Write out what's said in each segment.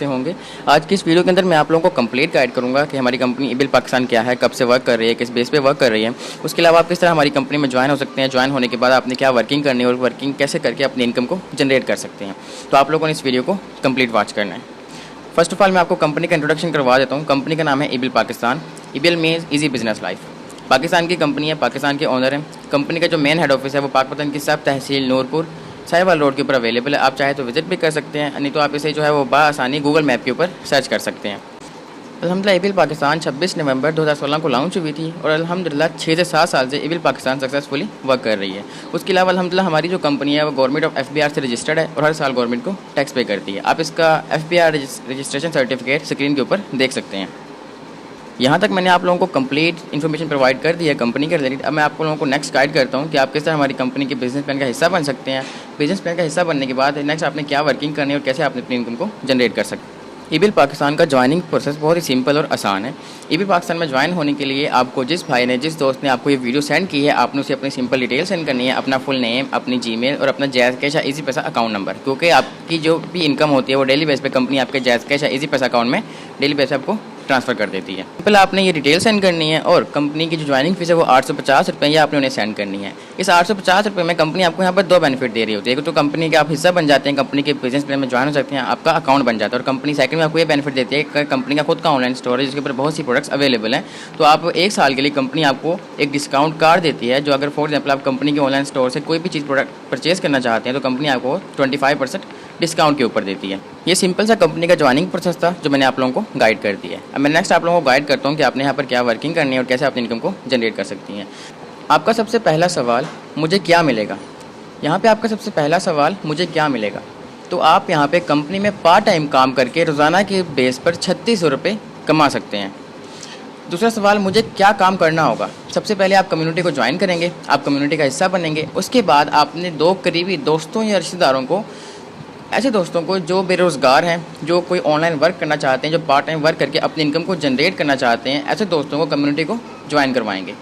से होंगे। आज की इस वीडियो के अंदर मैं आप लोगों को कंप्लीट गाइड करूंगा कि हमारी कंपनी इबिल पाकिस्तान क्या है, कब से वर्क कर रही है, किस बेस पे वर्क कर रही है। उसके अलावा आप किस तरह हमारी कंपनी में ज्वाइन हो सकते हैं, ज्वाइन होने के बाद आपने क्या वर्किंग करनी है और वर्किंग कैसे करके अपनी इनकम को जनरेट कर सकते हैं। तो आप लोगों ने इस वीडियो को कंप्लीट वॉच करना है। फर्स्ट ऑफ ऑल मैं आपको कंपनी का इंट्रोडक्शन करवा देता हूँ। कंपनी का नाम है evil Pakistan. Evil means easy business life. Pakistan की कंपनी है, पाकिस्तान के ओनर हैं। कंपनी का जो मेन हेड ऑफिस है वो पाकपतन की सब तहसील नूरपुर साहिवाल रोड के ऊपर अवेलेबल है। आप चाहे तो विजिट भी कर सकते हैं, नहीं तो आप इसे जो है वो बआसानी गूगल मैप के ऊपर सर्च कर सकते हैं। अल्हम्दुलिल्लाह इबिल पाकिस्तान 26 नवंबर 2016 को लॉन्च हुई थी और अल्हम्दुलिल्लाह 6 से 7 साल से इबिल पाकिस्तान सक्सेसफुली वर्क कर रही है। उसके अलावा अल्हम्दुलिल्लाह हमारी जो कंपनी है वो गवर्नमेंट ऑफ FBR से रजिस्टर्ड है और हर साल गवर्नमेंट को टैक्स पे करती है। आप इसका FBR रजिस्ट्रेशन सर्टिफिकेट स्क्रीन के ऊपर देख सकते हैं। यहाँ तक मैंने आप लोगों को कंप्लीट इन्फॉर्मेशन प्रोवाइड कर दी है कंपनी के रिलेटेड। अब मैं आप लोगों को नेक्स्ट गाइड करता हूँ कि आप किस तरह हमारी कंपनी के बिजनेस प्लान का हिस्सा बन सकते हैं। बिजनेस प्लान का हिस्सा बनने के बाद नेक्स्ट आपने क्या वर्किंग करनी है और कैसे आपने अपनी इनकम को जनरेट कर सकते हैं। इबिल पाकिस्तान का ज्वाइनिंग प्रोसेस बहुत ही सिंपल और आसान है। इबिल पाकिस्तान में ज्वाइन होने के लिए आपको जिस भाई ने, जिस दोस्त ने आपको ये वीडियो सेंड की है, आपने उसे अपनी सिंपल डिटेल सेंड करनी है, अपना फुल नेम, अपनी जीमेल और अपना जैज़ कैश या इजी पैसा अकाउंट नंबर। क्योंकि आपकी जो भी इनकम होती है वो डेली बेस पे कंपनी आपके जैज़ कैश या इजी पैसा अकाउंट में डेली बेस पे आपको ट्रांसफ़र कर देती है। पहले आपने ये डिटेल सेंड करनी है और कंपनी की जो ज्वाइनिंग फीस है वो 850 रुपये या आपने उन्हें सेंड करनी है। इस 850 रुपये में कंपनी आपको यहाँ पर 2 बेनिफिट दे रही होती है। एक तो कंपनी के आप हिस्सा बन जाते हैं, कंपनी के बिजनेस प्लान में ज्वाइन हो सकते हैं, आपका अकाउंट बन जाता है। और कंपनी सेकंड में आपको ये बेनिफिट देती है कि कंपनी का खुद का ऑनलाइन स्टोर है जिसके ऊपर बहुत सी प्रोडक्ट्स अवेलेबल हैं। तो आप 1 साल के लिए कंपनी आपको एक डिस्काउंट कार्ड देती है, जो अगर फॉर एग्जाम्पल आप कंपनी के ऑनलाइन स्टोर से कोई भी चीज़ प्रोडक्ट परचेज़ करना चाहते हैं तो कंपनी आपको 25% डिस्काउंट के ऊपर देती है। ये सिंपल सा कंपनी का ज्वाइनिंग प्रोसेस था जो मैंने आप लोगों को गाइड कर दिया है। अब मैं नेक्स्ट आप लोगों को गाइड करता हूँ कि आपने यहाँ पर क्या वर्किंग करनी है और कैसे अपनी इनकम को जनरेट कर सकती हैं। आपका सबसे पहला सवाल, मुझे क्या मिलेगा। यहाँ पे आपका सबसे पहला सवाल, मुझे क्या मिलेगा। तो आप यहाँ पे कंपनी में पार्ट टाइम काम करके रोज़ाना के बेस पर 3600 रुपये कमा सकते हैं। दूसरा सवाल, मुझे क्या काम करना होगा। सबसे पहले आप कम्युनिटी को ज्वाइन करेंगे, आप कम्युनिटी का हिस्सा बनेंगे। उसके बाद आपने 2 करीबी दोस्तों या रिश्तेदारों को, ऐसे दोस्तों को जो बेरोज़गार हैं, जो कोई ऑनलाइन वर्क करना चाहते हैं, जो पार्ट टाइम वर्क करके अपनी इनकम को जनरेट करना चाहते हैं, ऐसे दोस्तों को कम्युनिटी को ज्वाइन करवाएंगे।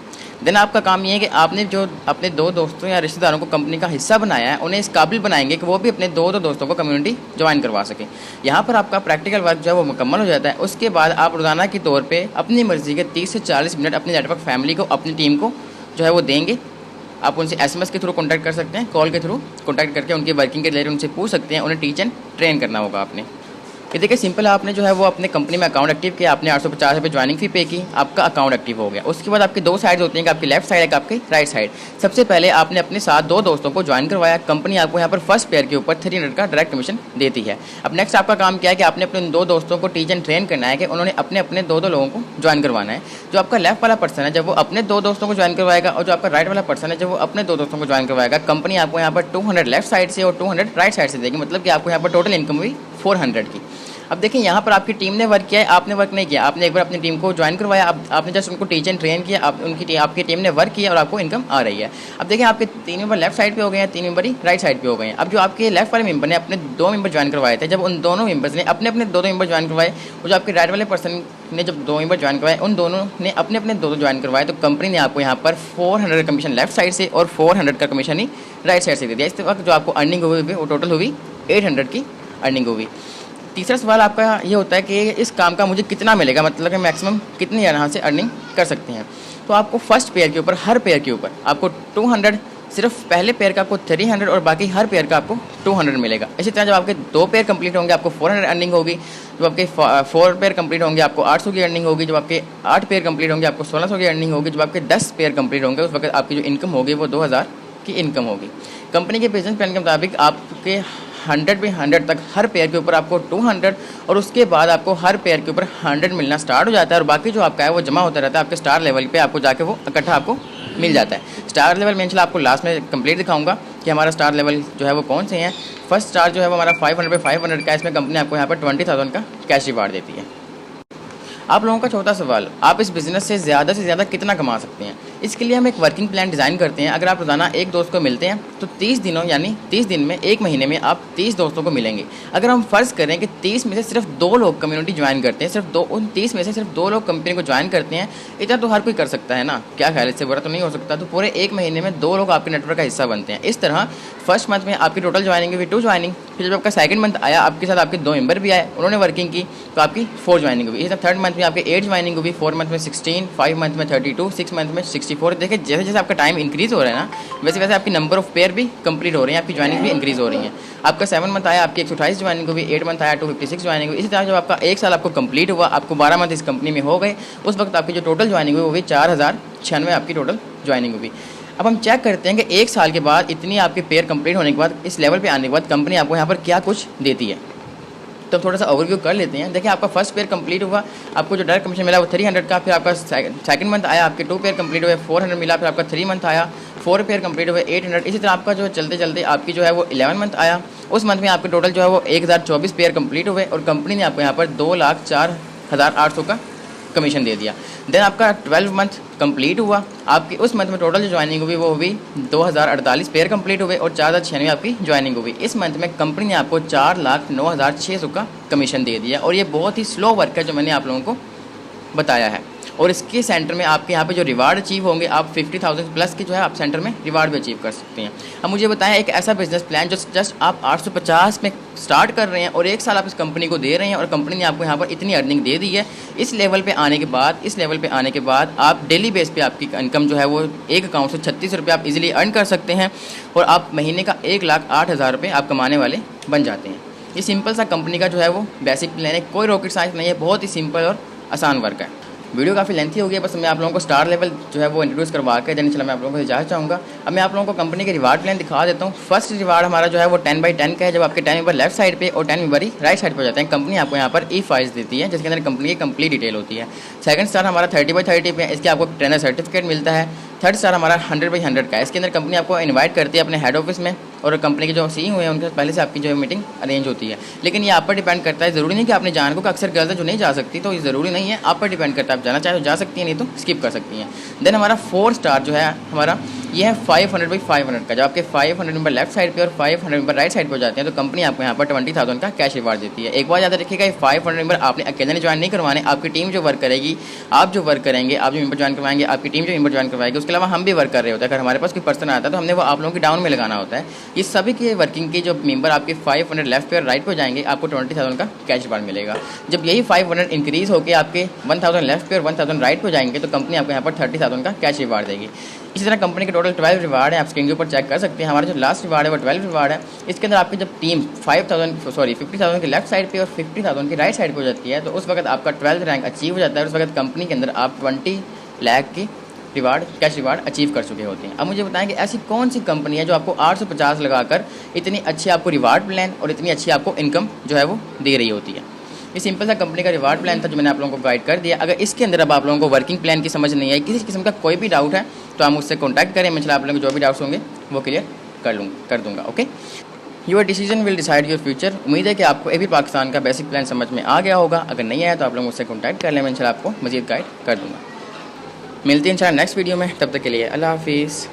देन आपका काम ये है कि आपने जो अपने 2 दोस्तों या रिश्तेदारों को कंपनी का हिस्सा बनाया है उन्हें इस काबिल बनाएंगे कि वो भी अपने 2 दोस्तों को कम्युनिटी ज्वाइन करवा सकें। यहाँ पर आपका प्रैक्टिकल वर्क जो है वो मुकम्मल हो जाता है। उसके बाद आप रोज़ाना के तौर पे अपनी मर्ज़ी के 30 से 40 मिनट अपनी नेटवर्क फैमिली को, अपनी टीम को जो है वो देंगे। आप उनसे SMS के थ्रू कॉन्टैक्ट कर सकते हैं, कॉल के थ्रू कॉन्टैक्ट करके उनकी वर्किंग के रिलेटेड उनसे पूछ सकते हैं। उन्हें टीच एंड ट्रेन करना होगा आपने। ये देखिए सिंपल, आपने जो है वो अपने कंपनी में अकाउंट एक्टिव किया, आपने 850 रुपये ज्वाइनिंग फ़ी पे की, आपका अकाउंट एक्टिव हो गया। उसके बाद आपकी 2 साइड होती हैं कि आपकी लेफ्ट साइड है, आपकी राइट साइड। सबसे पहले आपने अपने साथ 2 दोस्तों को ज्वाइन करवाया। कंपनी आपको यहाँ पर फर्स्ट पेयर के ऊपर 300 का डायरेक्ट कमीशन देती है। अब नेक्स्ट आपका काम क्या है कि आपने अपने 2 दोस्तों को टीच एंड ट्रेन करना है कि उन्होंने अपने अपने 2 लोगों को ज्वाइन करवाना है। जो आपका लेफ्ट वाला पर्सन है जब वो अपने 2 दोस्तों को ज्वाइन करवाएगा और जो आपका राइट वाला पर्सन है जब वो अपने 2 दोस्तों को ज्वाइन करवाएगा, कंपनी आपको यहाँ पर 200 लेफ्ट साइड से और 200 राइट साइड से देगी। मतलब कि आपको यहाँ पर टोटल इनकम हुई 400 की। अब देखिए यहाँ पर आपकी टीम ने वर्क किया है, आपने वर्क नहीं किया। आपने एक बार अपनी टीम को ज्वाइन करवाया, आपने जस्ट उनको टीच एंड ट्रेन किया, आपकी टीम ने वर्क किया और आपको इनकम आ रही है। अब देखिए आपके 3 मेंबर लेफ्ट साइड पे हो गए हैं, 3 मेंबर ही राइट साइड पे हो गए हैं। अब जो आपके लेफ्ट वाले मेंबर ने अपने 2 मेंबर ज्वाइन करवाए थे, जब उन दोनों मेंबर्स ने अपने अपने 2 मेंबर ज्वाइन करवाए, और जो आपके राइट वाले पर्सन ने जब 2 मेंबर ज्वाइन करवाए, उन दोनों ने अपने अपने 2 ज्वाइन करवाए, तो कंपनी ने आपको यहाँ पर 400 कमीशन लेफ्ट साइड से और 400 का कमीशन ही राइट साइड से दे दिया। इस वक्त जो आपको अर्निंग हुई वो टोटल हुई 800 की अर्निंग हुई। तीसरा सवाल आपका ये होता है कि इस काम का मुझे कितना मिलेगा, मतलब कि मैक्सिमम कितनी यहाँ से अर्निंग कर सकते हैं। तो आपको फर्स्ट पेयर के ऊपर, हर पेयर के ऊपर आपको 200, सिर्फ पहले पेयर का आपको 300 और बाकी हर पेयर का आपको 200 मिलेगा। इसी तरह जब आपके 2 पेयर कंप्लीट होंगे आपको 400 अर्निंग होगी। जब आपके 4 पेयर कंप्लीट होंगे आपको 800 की अर्निंग होगी। जब आपके 8 पेयर कंप्लीट होंगे आपको 1600 की अर्निंग होगी। जब आपके 10 पेयर कंप्लीट होंगे उस वक्त आपकी जो इनकम होगी वो 2000 की इनकम होगी। कंपनी के बिजनेस प्लान के मुताबिक आपके 100 पे 100 तक हर पेयर के ऊपर आपको 200 और उसके बाद आपको हर पेयर के ऊपर 100 मिलना स्टार्ट हो जाता है। और बाकी जो आपका है वो जमा होता रहता है आपके स्टार लेवल पे, आपको जाके वो इकट्ठा आपको मिल जाता है। स्टार लेवल मैं इंशाल्लाह आपको लास्ट में कंप्लीट दिखाऊंगा कि हमारा स्टार लेवल जो है वो कौन से हैं। फर्स्ट स्टार जो है वो हमारा 500 पे 500 का, इसमें कंपनी आपको यहाँ पर 20,000 का कैश रिवार्ड देती है। आप लोगों का चौथा सवाल, आप इस बिज़नेस से ज़्यादा कितना कमा सकते हैं। इसके लिए हम एक वर्किंग प्लान डिज़ाइन करते हैं। अगर आप रोज़ाना एक दोस्त को मिलते हैं तो 30 दिनों यानी 30 दिन में, एक महीने में आप 30 दोस्तों को मिलेंगे। अगर हम फ़र्ज़ करें कि 30 में से सिर्फ 2 लोग कम्युनिटी ज्वाइन करते हैं, सिर्फ उन 30 में से सिर्फ 2 लोग कंपनी को ज्वाइन करते हैं, इतना तो हर कोई कर सकता है ना, क्या ख्याल, इससे बुरा तो नहीं हो सकता। तो पूरे एक महीने में 2 लोग आपके नेटवर्क का हिस्सा बनते हैं। इस तरह फर्स्ट मंथ में आपकी टोटल ज्वाइनिंग हुई 2 ज्वाइनिंग, फिर जब आपका सेकंड मंथ आया आपके साथ आपके 2 मेंबर भी आए, उन्होंने वर्किंग की तो आपकी 4 ज्वाइनिंग हुई। इस थर्ड मंथ में आपके 8 ज्वाइनिंग हुई, 4 मंथ में 16, 5 मंथ में 32, 6 मंथ में 64। देखिए जैसे जैसे आपका टाइम इंक्रीज़ हो रहा है ना, वैसे वैसे आपकी नंबर ऑफ पेयर भी कंप्लीट हो रही हैं, आपकी ज्वाइनिंग भी इंक्रीज़ हो रही है। आपका 7 मंथ आया आपकी 128 ज्वाइनिंग हुई, 8 मंथ आया 256 ज्वाइनिंग हुई। इसी तरह जब आपका 1 साल आपको कंप्लीट हुआ, आपको 12 मंथ इस कंपनी में हो गए, उस वक्त आपकी जो टोटल ज्वाइनिंग हुई वो भी 4096 आपकी टोटल ज्वाइनिंग हुई। अब हम चेक करते हैं कि 1 साल के बाद इतनी आपकी पेयर कंप्लीट होने के बाद, इस लेवल पे आने के बाद कंपनी आपको यहाँ पर क्या कुछ देती है। तो थोड़ा सा ओवरव्यू कर लेते हैं। देखिए आपका फर्स्ट पेयर कंप्लीट हुआ, आपको जो डायरेक्ट कमीशन मिला वो 300 का, फिर आपका सेकंड मंथ आया आपके 2 पेयर कंप्लीट हुए 400 मिला, फिर आपका 3 मंथ आया 4 पेयर कंप्लीट हुए 800। इसी तरह आपका जो है चलते चलते आपकी जो है वो 11 मंथ आया, उस मंथ में आपके टोटल जो है वो 1024 पेयर कंप्लीट हुए और कंपनी ने आपको यहाँ पर 2,04,800 का कमीशन दे दिया। देन आपका 12 मंथ कंप्लीट हुआ, आपकी उस मंथ में टोटल जो ज्वाइनिंग हुई वो हुई 2048 पेयर कंप्लीट हुए और 4096 आपकी ज्वाइनिंग हुई। इस मंथ में कंपनी ने आपको 4,09,600 का कमीशन दे दिया और ये बहुत ही स्लो वर्क है जो मैंने आप लोगों को बताया है। और इसके सेंटर में आपके यहाँ पे जो रिवार्ड अचीव होंगे, आप 50,000 प्लस की जो है आप सेंटर में रिवार्ड भी अचीव कर सकते हैं। अब मुझे बताएं एक ऐसा बिजनेस प्लान जो जस्ट आप 850 में स्टार्ट कर रहे हैं और 1 साल आप इस कंपनी को दे रहे हैं और कंपनी ने आपको यहाँ पर इतनी अर्निंग दे दी है। इस लेवल पे आने के बाद आप डेली बेस पे आपकी इनकम जो है वो एक अकाउंट से 36 रुपये आप इजीली अर्न कर सकते हैं और आप महीने का 1,08,000 रुपये आप कमाने वाले बन जाते हैं। ये सिंपल सा कंपनी का जो है वो बेसिक प्लान है, कोई रॉकेट साइंस नहीं है, बहुत ही सिंपल और आसान वर्क है। वीडियो काफ़ी लेंथी हो गई है, बस मैं आप लोगों को स्टार लेवल जो है वो इंट्रोड्यूस करवा के देने चला मैं आप लोगों को इजाज़त चाहूँगा। अब मैं आप लोगों को कंपनी के रिवार्ड प्लान दिखा देता हूँ। फर्स्ट रिवार्ड हमारा जो है वो 10/10 का है, जब आपके 10 मेंबर लेफ्ट साइड पे और 10 मेंबर ही राइट साइड पे हो जाते हैं। कंपनी आपको यहाँ पर ई-फाइल्स देती है जिसके अंदर कंपनी की कंप्लीट डिटेल होती है। सेकंड स्टार हमारा 30/30 पे है, इसके आपको ट्रेनर सर्टिफिकेट मिलता है। थर्ड स्टार हमारा 100/100 का है, इसके अंदर कंपनी आपको इनवाइट करती है अपने हेड ऑफिस में और कंपनी के जो CEO हुए हैं उनके साथ पहले से आपकी जो मीटिंग अरेंज होती है। लेकिन ये आप पर डिपेंड करता है, ज़रूरी नहीं कि आपने जान को, अक्सर गर्ल्स जो नहीं जा सकती तो ये ज़रूरी नहीं है, आप पर डिपेंड करता है। आप जाना चाहे तो जा सकती हैं, नहीं तो स्किप कर सकती हैं। देन हमारा 4 स्टार जो है हमारा ये है 500/500 का, जब आपके 500 नंबर लेफ्ट साइड पे और 500 नंबर राइट साइड पे हो जाते हैं तो कंपनी आपको यहाँ पर 20,000 का कैश रिवार्ड देती है। एक बार याद रखिएगा, ये 500 नंबर आपने अकेले ने ज्वाइन नहीं करवाने, आपकी टीम जो वर्क करेगी, आप जो वर्क करेंगे, आप जो मेंबर ज्वाइन करवाएंगे, आपकी टीम जो मेंबर ज्वाइन करवाएगी, उसके अलावा हम भी वर्क कर रहे होते हैं। अगर हमारे पास कोई पर्सन आता है तो हमने वो आप लोगों की डाउन में लगाना होता है। ये सभी की वर्किंग की जो मेंबर आपके 500 लेफ्ट पे और राइट पे जाएंगे, आपको 20,000 का कैश रिवार्ड मिलेगा। जब यही 500 इंक्रीज़ होकर आपके 1,000 लेफ्ट पे और 1,000 राइट पे जाएंगे तो कंपनी आपको यहाँ पर 30,000 का कैश रिवार्ड देगी। इसी तरह कंपनी के टोटल 12 रिवार्ड है, आप स्क्रीन के ऊपर चेक कर सकते हैं। हमारा जो लास्ट रिवार्ड है वो 12 रिवार्ड है। इसके अंदर आपकी जब टीम 50,000 की लेफ्ट साइड पे और 50,000 की राइट साइड पे हो जाती है तो उस वक्त आपका 12th रैंक अचीव हो जाता है और उस वक्त कंपनी के अंदर आप 20 लाख की रिवार्ड, कैश रिवार्ड अचीव कर चुके होते हैं। अब मुझे बताएं कि ऐसी कौन सी कंपनी है जो आपको 850 लगाकर इतनी अच्छी आपको रिवार्ड प्लान और इतनी अच्छी आपको इनकम जो है वो दे रही होती है। ये सिंपल सा कंपनी का रिवार्ड प्लान था जो मैंने आप लोगों को गाइड कर दिया। अगर इसके अंदर अब आप लोगों को वर्किंग प्लान की समझ नहीं आई, किसी किस्म का कोई भी डाउट है तो आप मुझसे कॉन्टैक्ट करें, मैं आप लोगों के जो भी डाउट्स होंगे वो क्लियर कर दूँगा। Okay, your decision will decide your future. उम्मीद है कि आपको एबी पाकिस्तान का बेसिक प्लान समझ में आ गया होगा। अगर नहीं आया तो आप लोग मुझसे कॉन्टैक्ट कर लें, मैं आपको मज़ीद गाइड कर दूँगा। मिलते हैं इंशाल्लाह नेक्स्ट वीडियो में, तब तक के लिए अल्लाह हाफिज़।